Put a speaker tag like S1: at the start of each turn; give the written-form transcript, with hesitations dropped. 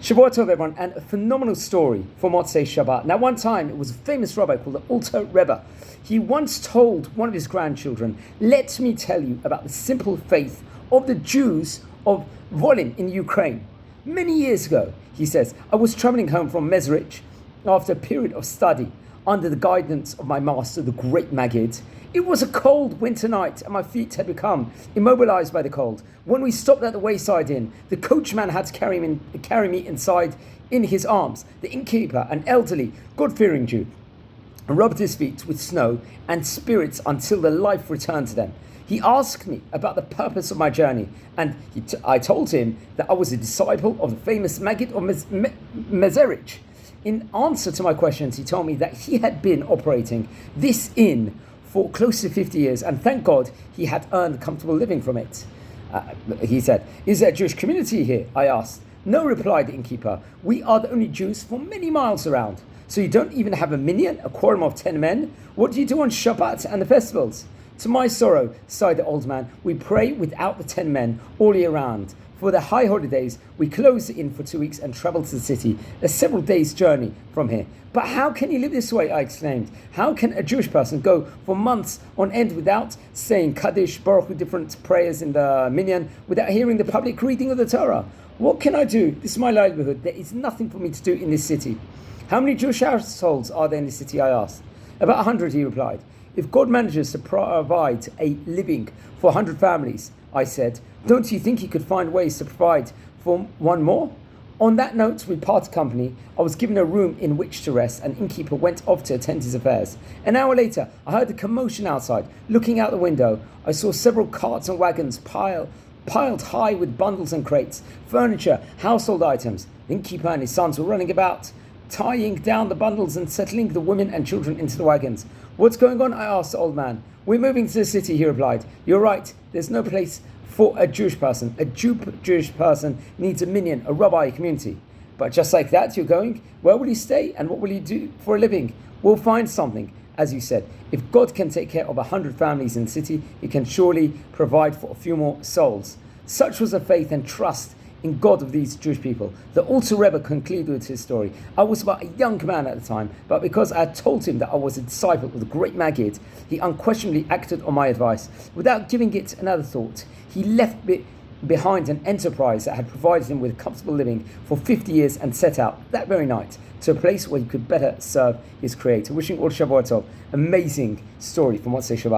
S1: Shabbat Tov, everyone, and a phenomenal story for Motzei Shabbat. Now, one time, it was a famous rabbi called the Rebbe. He once told one of his grandchildren, "Let me tell you about the simple faith of the Jews of Volyn in Ukraine." Many years ago, he says, I was traveling home from Mezrich after a period of study under the guidance of my master, the great Maggid. It was a cold winter night and my feet had become immobilized by the cold. When we stopped at the wayside inn, the coachman had to carry me inside in his arms. The innkeeper, an elderly, God-fearing Jew, rubbed his feet with snow and spirits until the life returned to them. He asked me about the purpose of my journey, and I told him that I was a disciple of the famous Maggid of Mezrich. In answer to my questions, he told me that he had been operating this inn for close to 50 years, and thank God he had earned a comfortable living from it. He said, "Is there a Jewish community here?" I asked. "No," replied the innkeeper. "We are the only Jews for many miles around." "So you don't even have a minyan, a quorum of 10 men? What do you do on Shabbat and the festivals?" "To my sorrow," sighed the old man, "we pray without the 10 men all year round. For the high holidays, we close the inn for 2 weeks and travel to the city, a several days' journey from here." "But how can you live this way?" I exclaimed. "How can a Jewish person go for months on end without saying Kaddish, Baruch, different prayers in the minyan, without hearing the public reading of the Torah? What can I do? This is my livelihood. There is nothing for me to do in this city." "How many Jewish households are there in this city?" I asked. "About 100, he replied. "If God manages to provide a living for 100 families," I said, "don't you think he could find ways to provide for one more?" On that note, we parted company. I was given a room in which to rest, and innkeeper went off to attend his affairs. An hour later, I heard a commotion outside. Looking out the window, I saw several carts and wagons piled high with bundles and crates, furniture, household items. The innkeeper and his sons were running about, tying down the bundles and settling the women and children into the wagons. "What's going on?" I asked the old man. "We're moving to the city," he replied. "You're right. There's no place for a Jewish person. A Jewish person needs a minyan, a rabbi, a community." "But just like that, you're going? Where will you stay and what will you do for a living?" "We'll find something. As you said, if God can take care of 100 families in the city, he can surely provide for a few more souls." Such was the faith and trust in God of these Jewish people. The Rebbe concluded with his story. "I was but a young man at the time, but because I had told him that I was a disciple of the great Maggid, he unquestionably acted on my advice. Without giving it another thought, he left behind an enterprise that had provided him with comfortable living for 50 years and set out that very night to a place where he could better serve his Creator." Wishing all Shabbat Tov. Amazing story from Motzei Shabbat.